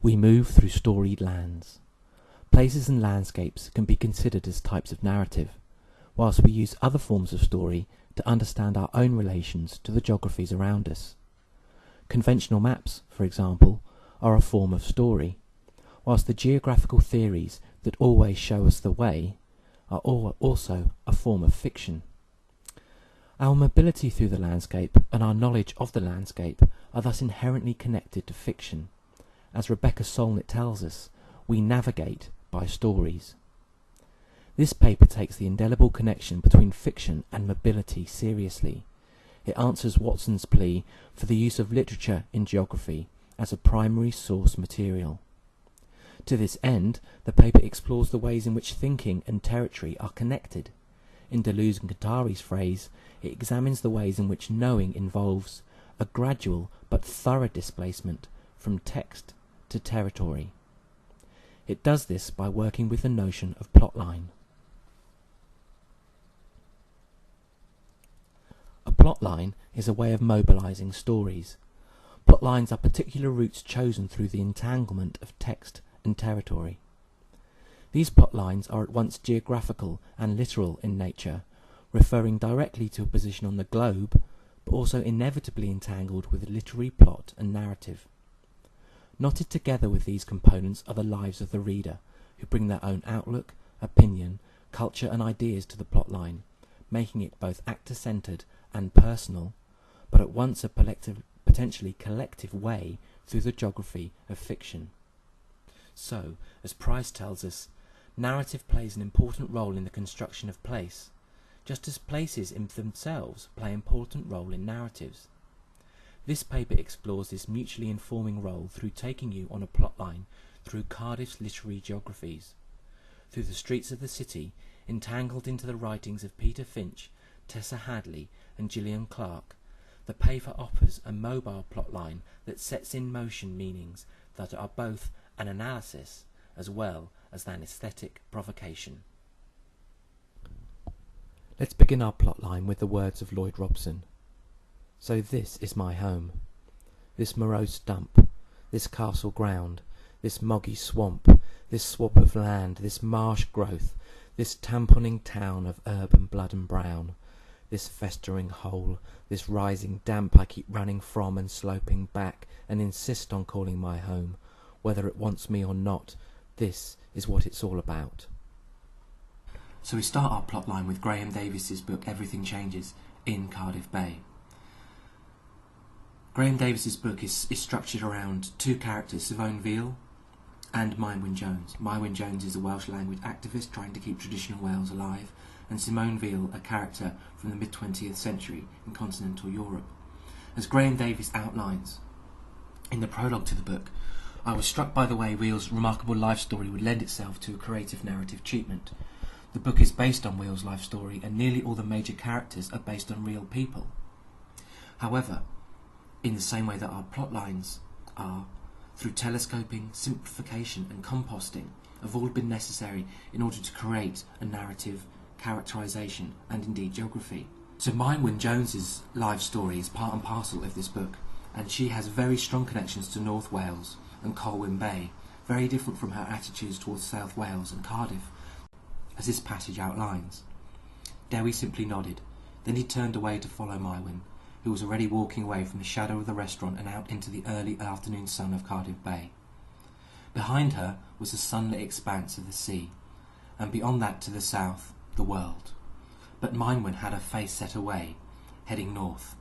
We move through storied lands. Places and landscapes can be considered as types of narrative, whilst we use other forms of story to understand our own relations to the geographies around us. Conventional maps, for example, are a form of story, whilst the geographical theories that always show us the way are also a form of fiction. Our mobility through the landscape and our knowledge of the landscape are thus inherently connected to fiction. As Rebecca Solnit tells us, we navigate by stories. This paper takes the indelible connection between fiction and mobility seriously. It answers Watson's plea for the use of literature in geography as a primary source material. To this end, the paper explores the ways in which thinking and territory are connected. In Deleuze and Guattari's phrase, it examines the ways in which knowing involves a gradual but thorough displacement from text to territory. It does this by working with the notion of plotline. A plotline is a way of mobilizing stories. Plotlines are particular routes chosen through the entanglement of text and territory. These plotlines are at once geographical and literal in nature, referring directly to a position on the globe, but also inevitably entangled with literary plot and narrative. Knotted together with these components are the lives of the reader, who bring their own outlook, opinion, culture and ideas to the plotline, making it both actor-centred and personal, but at once a potentially collective way through the geography of fiction. So, as Price tells us, narrative plays an important role in the construction of place, just as places in themselves play an important role in narratives. This paper explores this mutually informing role through taking you on a plotline through Cardiff's literary geographies, through the streets of the city, entangled into the writings of Peter Finch, Tessa Hadley and Gillian Clarke. The paper offers a mobile plotline that sets in motion meanings that are both an analysis as well as an aesthetic provocation. Let's begin our plotline with the words of Lloyd Robson. So this is my home, this morose dump, this castle ground, this moggy swamp, this swab of land, this marsh growth, this tamponing town of urban blood and brown, this festering hole, this rising damp I keep running from and sloping back and insist on calling my home, whether it wants me or not. This is what it's all about. So we start our plotline with Graham Davis's book Everything Changes in Cardiff Bay. Graham Davis's book is structured around two characters, Simone Veal and Mywyn Jones. Mywyn Jones is a Welsh language activist trying to keep traditional Wales alive, and Simone Veal, a character from the mid-20th century in continental Europe. As Graham Davis outlines in the prologue to the book, I was struck by the way Veal's remarkable life story would lend itself to a creative narrative treatment. The book is based on Veal's life story, and nearly all the major characters are based on real people. However, in the same way that our plotlines are, through telescoping, simplification and composting, have all been necessary in order to create a narrative, characterisation and indeed geography. So Mywyn Jones's life story is part and parcel of this book, and she has very strong connections to North Wales and Colwyn Bay, very different from her attitudes towards South Wales and Cardiff, as this passage outlines. Dewi simply nodded, then he turned away to follow Mywyn, who was already walking away from the shadow of the restaurant and out into the early afternoon sun of Cardiff Bay. Behind her was the sunlit expanse of the sea, and beyond that to the south, the world. But Mywyn had her face set away, heading north.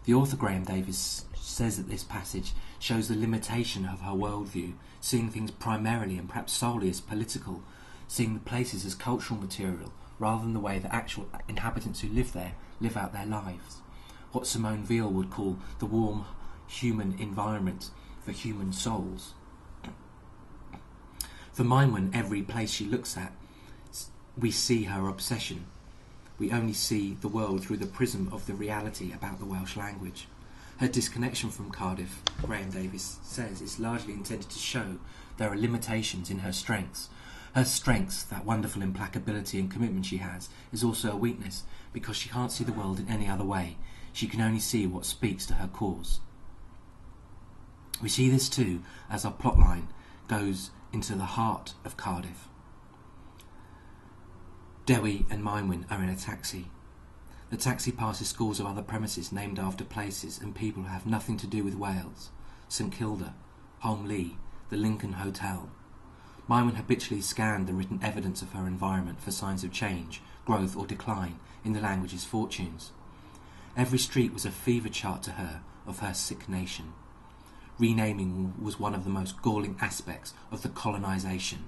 The author Graham Davis says that this passage shows the limitation of her worldview, seeing things primarily and perhaps solely as political, seeing the places as cultural material rather than the way the actual inhabitants who live there live out their lives. What Simone Veal would call the warm human environment for human souls. For Mywyn, every place she looks at, we see her obsession. We only see the world through the prism of the reality about the Welsh language. Her disconnection from Cardiff, Graham Davis says, is largely intended to show there are limitations in her strengths. Her strengths, that wonderful implacability and commitment she has, is also a weakness, because she can't see the world in any other way. She can only see what speaks to her cause. We see this too as our plotline goes into the heart of Cardiff. Dewi and Meinwin are in a taxi. The taxi passes scores of other premises named after places and people who have nothing to do with Wales: St Kilda, Holmley, the Lincoln Hotel. Meinwin habitually scanned the written evidence of her environment for signs of change, growth or decline in the language's fortunes. Every street was a fever chart to her of her sick nation. Renaming was one of the most galling aspects of the colonisation.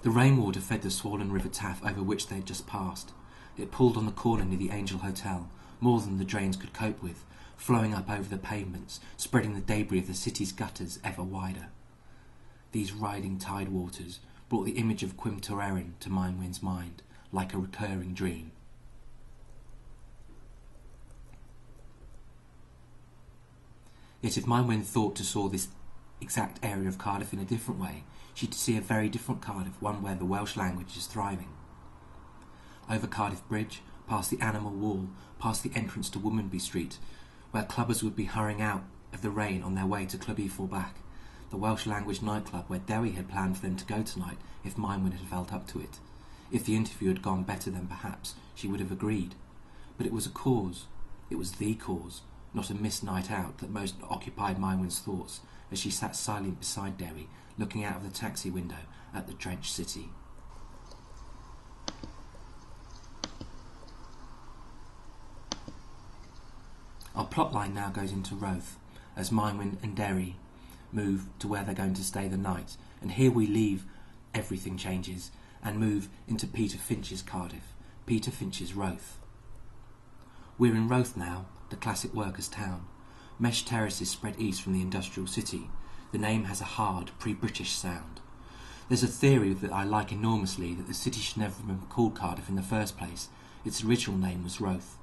The rainwater fed the swollen River Taff over which they had just passed. It pooled on the corner near the Angel Hotel, more than the drains could cope with, flowing up over the pavements, spreading the debris of the city's gutters ever wider. These riding tide waters brought the image of Cwm Tryweryn to Meinwin's mind, like a recurring dream. Yet if Meinwin thought to saw this exact area of Cardiff in a different way, she'd see a very different Cardiff, one where the Welsh language is thriving. Over Cardiff Bridge, past the Animal Wall, past the entrance to Womanby Street, where clubbers would be hurrying out of the rain on their way to Club E4 the Welsh language nightclub where Dewi had planned for them to go tonight if Meinwin had felt up to it. If the interview had gone better than perhaps she would have agreed. But it was a cause, it was the cause, not a missed night out, that most occupied Meinwin's thoughts as she sat silent beside Dewi, looking out of the taxi window at the drenched city. Our plotline now goes into Roath, as Meinwin and Dewi move to where they're going to stay the night, and here we leave Everything Changes and move into Peter Finch's Cardiff, Peter Finch's Roath. We're in Roath now, the classic workers' town. Mesh terraces spread east from the industrial city. The name has a hard, pre-British sound. There's a theory that I like enormously that the city should never have been called Cardiff in the first place. Its original name was Roath.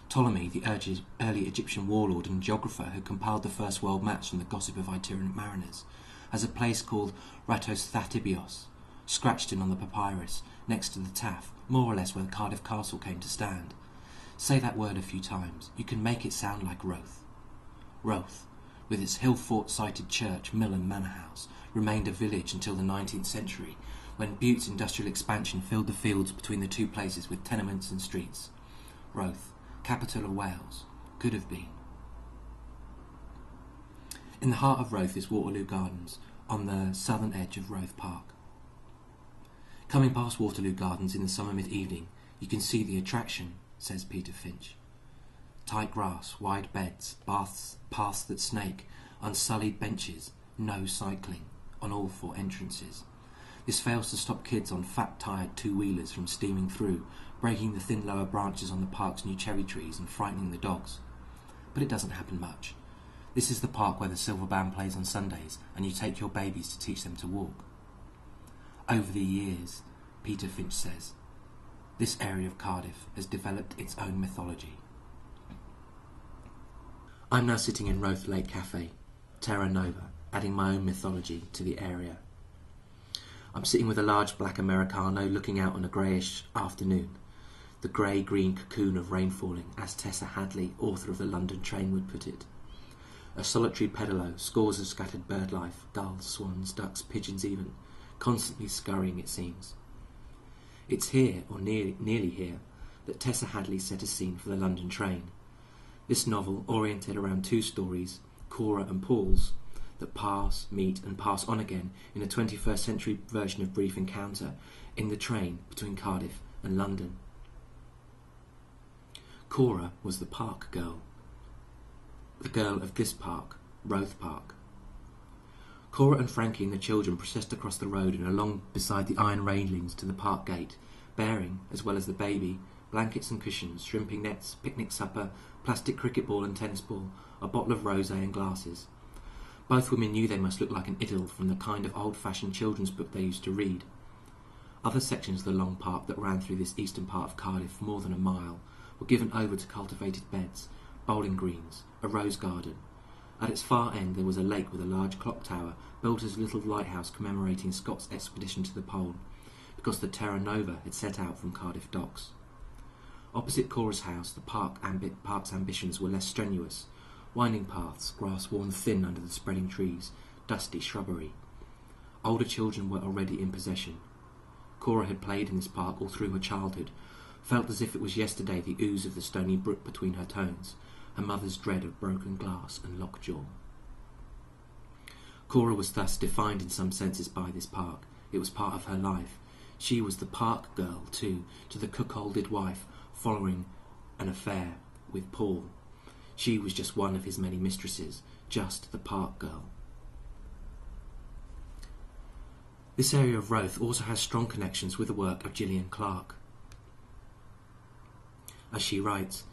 Ptolemy, the early Egyptian warlord and geographer who compiled the first world maps from the gossip of itinerant mariners, has a place called Ratos Thatibios, scratched in on the papyrus, next to the Taff, more or less where Cardiff Castle came to stand. Say that word a few times, you can make it sound like Roath. Roath, with its hill-fort-sited church, mill and manor house, remained a village until the 19th century, when Butte's industrial expansion filled the fields between the two places with tenements and streets. Roath, capital of Wales, could have been. In the heart of Roath is Waterloo Gardens, on the southern edge of Roath Park. Coming past Waterloo Gardens in the summer mid-evening, you can see the attraction, says Peter Finch. Tight grass, wide beds, paths that snake, unsullied benches, no cycling, on all four entrances. This fails to stop kids on fat-tired two-wheelers from steaming through, breaking the thin lower branches on the park's new cherry trees and frightening the dogs. But it doesn't happen much. This is the park where the Silver Band plays on Sundays, and you take your babies to teach them to walk. Over the years, Peter Finch says, this area of Cardiff has developed its own mythology. I'm now sitting in Roath Lake Cafe, Terra Nova, adding my own mythology to the area. I'm sitting with a large black Americano looking out on a greyish afternoon, the grey-green cocoon of rain falling, as Tessa Hadley, author of The London Train, would put it. A solitary pedalo, scores of scattered bird life, gulls, swans, ducks, pigeons even, constantly scurrying it seems. It's here, or nearly here, that Tessa Hadley set a scene for The London Train. This novel, oriented around two stories, Cora and Paul's, that pass, meet and pass on again in a 21st century version of Brief Encounter in the train between Cardiff and London. Cora was the park girl. The girl of this park, Roath Park. Cora and Frankie and the children processed across the road and along beside the iron railings to the park gate, bearing, as well as the baby, blankets and cushions, shrimping nets, picnic supper, plastic cricket ball and tennis ball, a bottle of rosé and glasses. Both women knew they must look like an idyll from the kind of old-fashioned children's book they used to read. Other sections of the long park that ran through this eastern part of Cardiff for more than a mile were given over to cultivated beds, bowling greens, a rose garden. At its far end there was a lake with a large clock tower built as a little lighthouse commemorating Scott's expedition to the pole, because the Terra Nova had set out from Cardiff docks. Opposite Cora's house, the park's ambitions were less strenuous. Winding paths, grass worn thin under the spreading trees, dusty shrubbery. Older children were already in possession. Cora had played in this park all through her childhood, felt as if it was yesterday the ooze of the stony brook between her toes, her mother's dread of broken glass and lockjaw. Cora was thus defined in some senses by this park. It was part of her life. She was the park girl, too, to the cuckolded wife following an affair with Paul. She was just one of his many mistresses, just the park girl. This area of Roath also has strong connections with the work of Gillian Clarke. As she writes,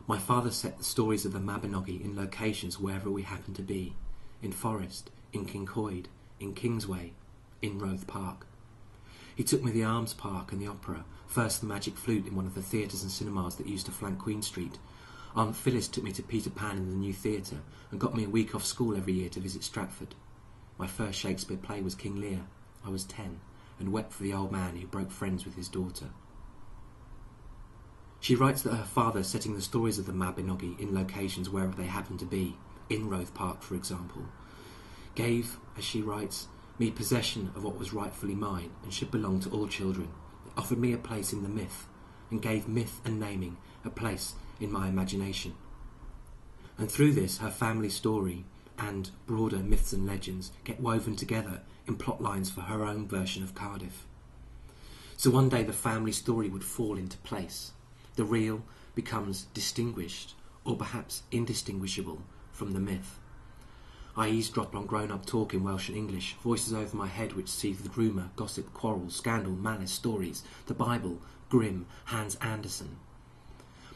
"My father set the stories of the Mabinogi in locations wherever we happened to be, in Forest, in Kincoid, in Kingsway, in Roath Park. He took me to the Arms Park and the Opera, first the Magic Flute in one of the theatres and cinemas that used to flank Queen Street. Aunt Phyllis took me to Peter Pan in the new theatre and got me a week off school every year to visit Stratford. My first Shakespeare play was King Lear. I was 10 and wept for the old man who broke friends with his daughter." She writes that her father setting the stories of the Mabinogi in locations wherever they happened to be, in Roath Park for example, gave, as she writes, me possession of what was rightfully mine and should belong to all children. It offered me a place in the myth and gave myth and naming a place in my imagination. And through this her family story and broader myths and legends get woven together in plot lines for her own version of Cardiff. So one day the family story would fall into place. The real becomes distinguished, or perhaps indistinguishable, from the myth. I eavesdrop on grown-up talk in Welsh and English, voices over my head which seethe rumour, gossip, quarrel, scandal, malice, stories, the Bible, Grimm, Hans Andersen.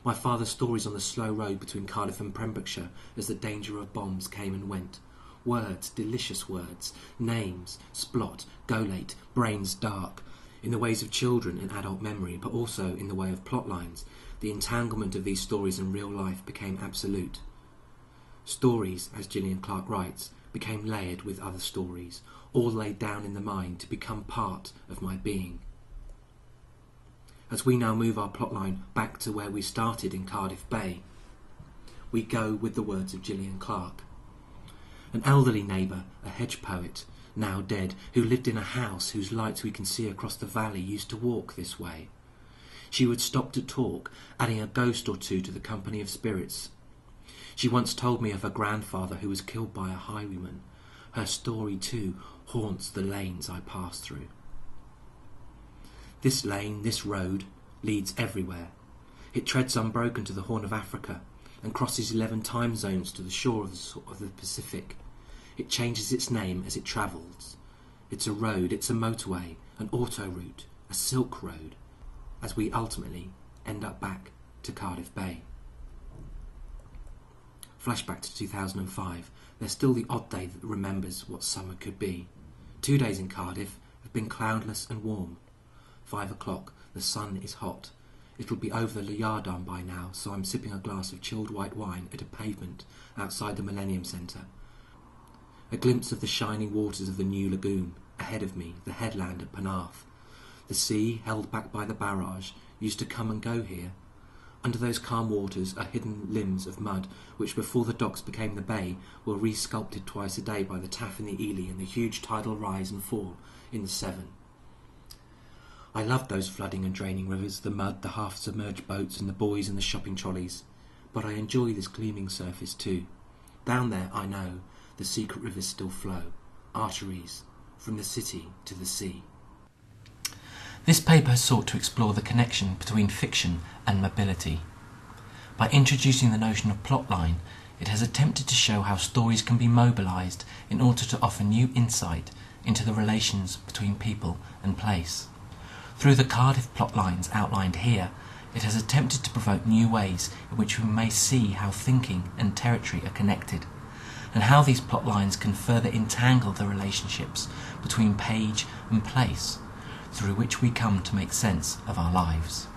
My father's stories on the slow road between Cardiff and Pembrokeshire as the danger of bombs came and went. Words, delicious words, names, splot, go late, brains dark, in the ways of children and adult memory, but also in the way of plot lines. The entanglement of these stories in real life became absolute. Stories, as Gillian Clarke writes, became layered with other stories, all laid down in the mind to become part of my being. As we now move our plotline back to where we started in Cardiff Bay, we go with the words of Gillian Clarke. An elderly neighbour, a hedge poet, now dead, who lived in a house whose lights we can see across the valley, used to walk this way. She would stop to talk, adding a ghost or two to the company of spirits. She once told me of her grandfather who was killed by a highwayman. Her story, too, haunts the lanes I pass through. This lane, this road, leads everywhere. It treads unbroken to the Horn of Africa and crosses 11 time zones to the shore of the Pacific. It changes its name as it travels. It's a road, it's a motorway, an autoroute, a silk road, as we ultimately end up back to Cardiff Bay. Flashback to 2005. There's still the odd day that remembers what summer could be. 2 days in Cardiff have been cloudless and warm. 5 o'clock, the sun is hot. It'll be over the Yardarm by now, so I'm sipping a glass of chilled white wine at a pavement outside the Millennium Centre. A glimpse of the shining waters of the new lagoon. Ahead of me, the headland at Penarth. The sea, held back by the barrage, used to come and go here. Under those calm waters are hidden limbs of mud, which before the docks became the bay, were re-sculpted twice a day by the Taff in the Ely and the huge tidal rise and fall in the Severn. I loved those flooding and draining rivers, the mud, the half-submerged boats and the buoys and the shopping trolleys. But I enjoy this gleaming surface too. Down there, I know, the secret rivers still flow, arteries, from the city to the sea. This paper has sought to explore the connection between fiction and mobility. By introducing the notion of plotline, it has attempted to show how stories can be mobilised in order to offer new insight into the relations between people and place. Through the Cardiff plotlines outlined here, it has attempted to provoke new ways in which we may see how thinking and territory are connected, and how these plotlines can further entangle the relationships between page and place, through which we come to make sense of our lives.